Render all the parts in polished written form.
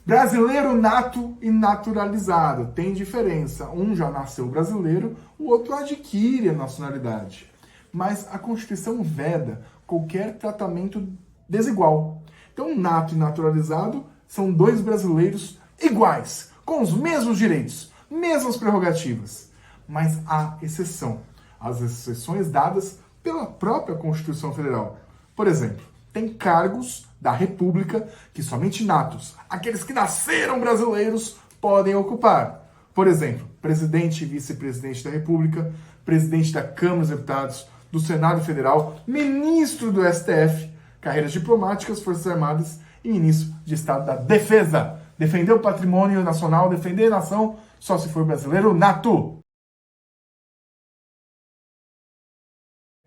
Brasileiro nato e naturalizado. Tem diferença. Um já nasceu brasileiro, o outro adquire a nacionalidade. Mas a Constituição veda qualquer tratamento desigual. Então, nato e naturalizado são dois brasileiros iguais, com os mesmos direitos, mesmas prerrogativas. Mas há exceção. As exceções dadas pela própria Constituição Federal. Por exemplo, tem cargos da República que somente natos, aqueles que nasceram brasileiros, podem ocupar. Por exemplo, presidente e vice-presidente da República, presidente da Câmara dos Deputados, do Senado Federal, ministro do STF, carreiras diplomáticas, Forças Armadas e ministro de Estado da Defesa. Defender o patrimônio nacional, defender a nação, só se for brasileiro nato.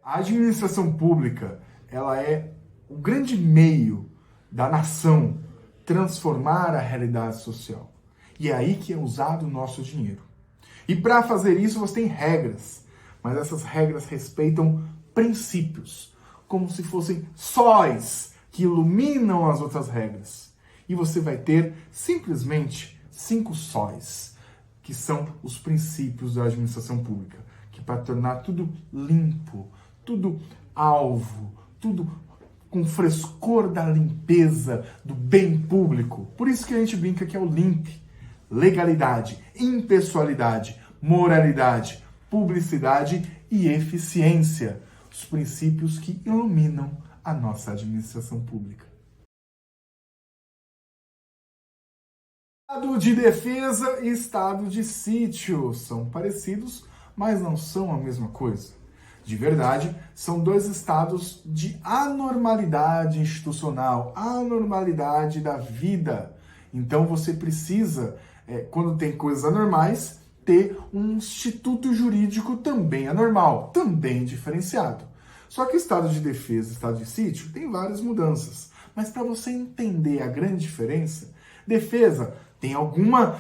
A administração pública, ela é o grande meio da nação transformar a realidade social. E é aí que é usado o nosso dinheiro. E para fazer isso você tem regras, mas essas regras respeitam princípios, como se fossem sóis que iluminam as outras regras. E você vai ter simplesmente 5 sóis, que são os princípios da administração pública, que para tornar tudo limpo, tudo alvo, tudo com frescor da limpeza, do bem público. Por isso que a gente brinca que é o LIMP. Legalidade, impessoalidade, moralidade, publicidade e eficiência. Os princípios que iluminam a nossa administração pública. Estado de defesa e estado de sítio são parecidos, mas não são a mesma coisa. De verdade, são dois estados de anormalidade institucional, anormalidade da vida. Então você precisa, quando tem coisas anormais, ter um instituto jurídico também anormal, também diferenciado. Só que o estado de defesa e estado de sítio tem várias mudanças. Mas para você entender a grande diferença, defesa tem alguma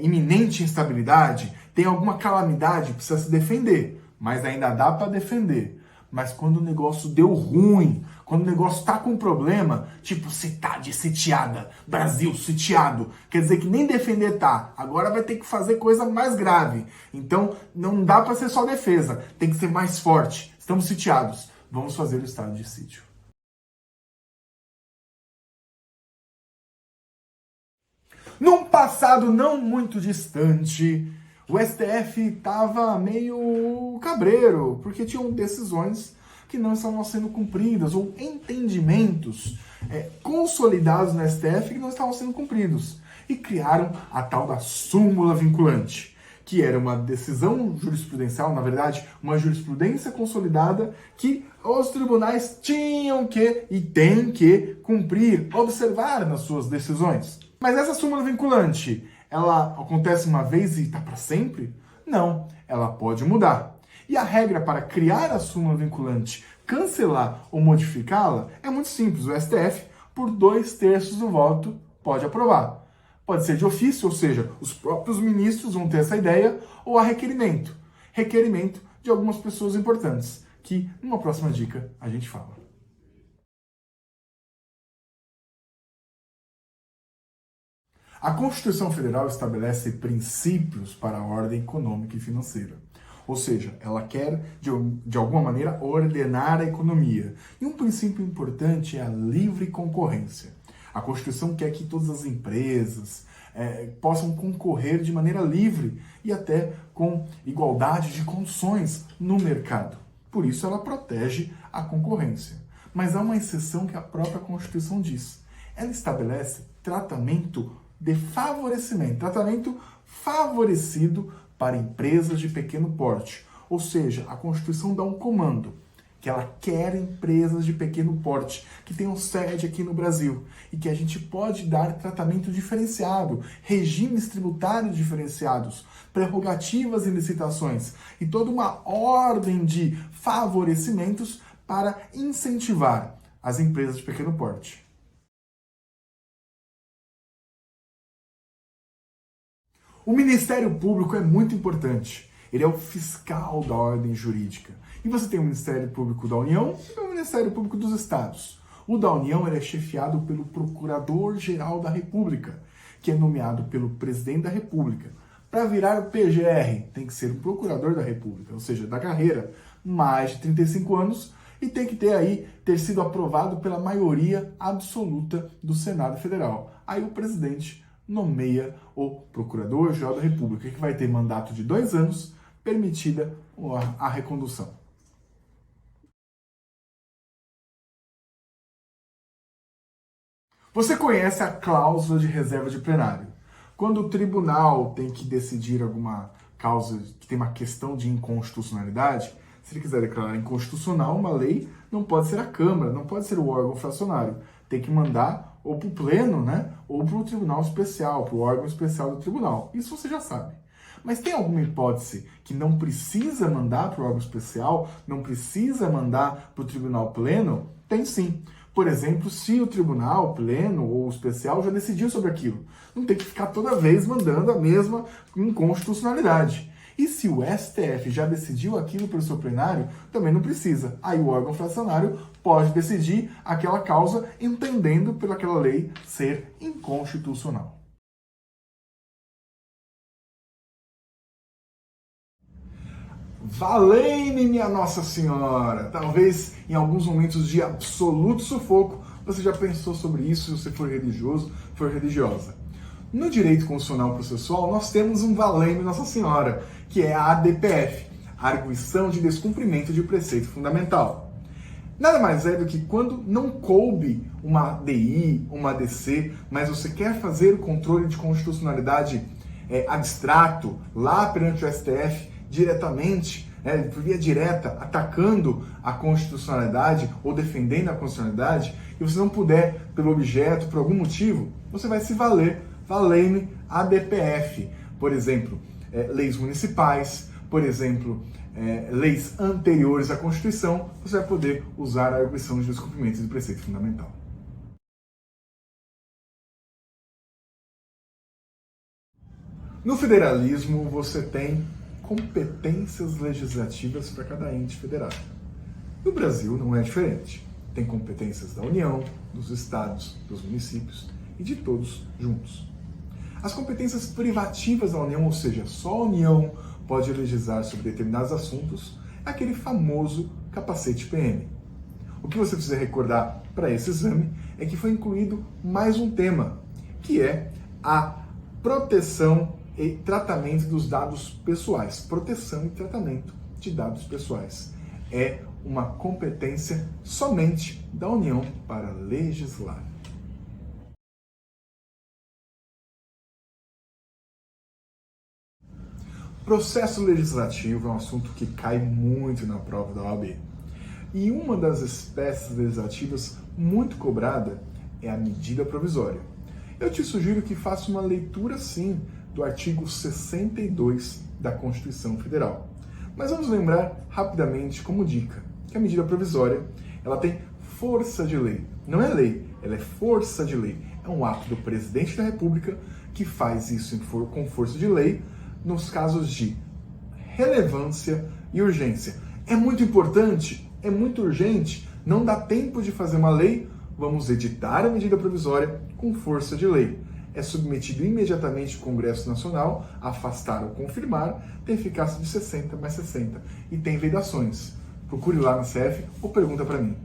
iminente instabilidade, tem alguma calamidade, precisa se defender. Mas ainda dá para defender. Mas quando o negócio deu ruim, quando o negócio tá com problema, tipo cidade sitiada, Brasil sitiado, quer dizer que nem defender tá, agora vai ter que fazer coisa mais grave. Então não dá para ser só defesa, tem que ser mais forte. Estamos sitiados, vamos fazer o estado de sítio. Num passado não muito distante, o STF estava meio cabreiro, porque tinham decisões que não estavam sendo cumpridas, ou entendimentos consolidados no STF que não estavam sendo cumpridos. E criaram a tal da súmula vinculante, que era uma decisão jurisprudencial, na verdade, uma jurisprudência consolidada que os tribunais tinham que e têm que cumprir, observar nas suas decisões. Mas essa súmula vinculante, ela acontece uma vez e está para sempre? Não, ela pode mudar. E a regra para criar a súmula vinculante, cancelar ou modificá-la é muito simples. O STF, por 2/3 do voto, pode aprovar. Pode ser de ofício, ou seja, os próprios ministros vão ter essa ideia, ou a requerimento. Requerimento de algumas pessoas importantes, que numa próxima dica a gente fala. A Constituição Federal estabelece princípios para a ordem econômica e financeira. Ou seja, ela quer, de alguma maneira, ordenar a economia. E um princípio importante é a livre concorrência. A Constituição quer que todas as empresas possam concorrer de maneira livre e até com igualdade de condições no mercado. Por isso ela protege a concorrência. Mas há uma exceção que a própria Constituição diz. Ela estabelece tratamento de favorecimento, tratamento favorecido para empresas de pequeno porte. Ou seja, a Constituição dá um comando, que ela quer empresas de pequeno porte, que tenham sede aqui no Brasil, e que a gente pode dar tratamento diferenciado, regimes tributários diferenciados, prerrogativas em licitações, e toda uma ordem de favorecimentos para incentivar as empresas de pequeno porte. O Ministério Público é muito importante. Ele é o fiscal da ordem jurídica. E você tem o Ministério Público da União e o Ministério Público dos Estados. O da União ele é chefiado pelo Procurador-Geral da República, que é nomeado pelo presidente da República. Para virar o PGR, tem que ser um procurador da República, ou seja, da carreira, mais de 35 anos, e tem que ter sido aprovado pela maioria absoluta do Senado Federal. Aí o presidente nomeia o Procurador-Geral da República, que vai ter mandato de 2 anos, permitida a recondução. Você conhece a cláusula de reserva de plenário? Quando o tribunal tem que decidir alguma causa que tem uma questão de inconstitucionalidade, se ele quiser declarar inconstitucional uma lei, não pode ser a Câmara, não pode ser o órgão fracionário. Tem que mandar ou para o Pleno, né, ou para o Tribunal Especial, para o órgão especial do Tribunal. Isso você já sabe. Mas tem alguma hipótese que não precisa mandar para o órgão especial, não precisa mandar para o Tribunal Pleno? Tem sim. Por exemplo, se o tribunal pleno ou especial já decidiu sobre aquilo. Não tem que ficar toda vez mandando a mesma inconstitucionalidade. E se o STF já decidiu aquilo pelo seu plenário, também não precisa. Aí o órgão fracionário pode decidir aquela causa entendendo pelaquela lei ser inconstitucional. Valei-me, minha Nossa Senhora! Talvez em alguns momentos de absoluto sufoco você já pensou sobre isso se você for religioso, for religiosa. No direito constitucional processual, nós temos um valei-me Nossa Senhora, que é a ADPF, Arguição de Descumprimento de Preceito Fundamental. Nada mais é do que quando não coube uma ADI, uma ADC, mas você quer fazer o controle de constitucionalidade abstrato lá perante o STF, diretamente, por via direta, atacando a constitucionalidade ou defendendo a constitucionalidade, e você não puder, pelo objeto, por algum motivo, você vai se valer, valei-me ADPF. Por exemplo, leis municipais, por exemplo, leis anteriores à Constituição, você vai poder usar a arguição de descumprimento de preceito fundamental. No federalismo, você tem competências legislativas para cada ente federado. No Brasil não é diferente. Tem competências da União, dos estados, dos municípios e de todos juntos. As competências privativas da União, ou seja, só a União pode legislar sobre determinados assuntos, é aquele famoso capacete PM. O que você precisa recordar para esse exame é que foi incluído mais um tema, que é a proteção e tratamento dos dados pessoais. Proteção e tratamento de dados pessoais. É uma competência somente da União para legislar. Processo legislativo é um assunto que cai muito na prova da OAB. E uma das espécies legislativas muito cobrada é a medida provisória. Eu te sugiro que faça uma leitura, sim, do artigo 62 da Constituição Federal. Mas vamos lembrar rapidamente, como dica, que a medida provisória ela tem força de lei. Não é lei, ela é força de lei. É um ato do presidente da República que faz isso com força de lei nos casos de relevância e urgência. É muito importante, é muito urgente, não dá tempo de fazer uma lei, vamos editar a medida provisória com força de lei. É submetido imediatamente ao Congresso Nacional, afastar ou confirmar, tem eficácia de 60 mais 60 e tem vedações. Procure lá na CF ou pergunta para mim.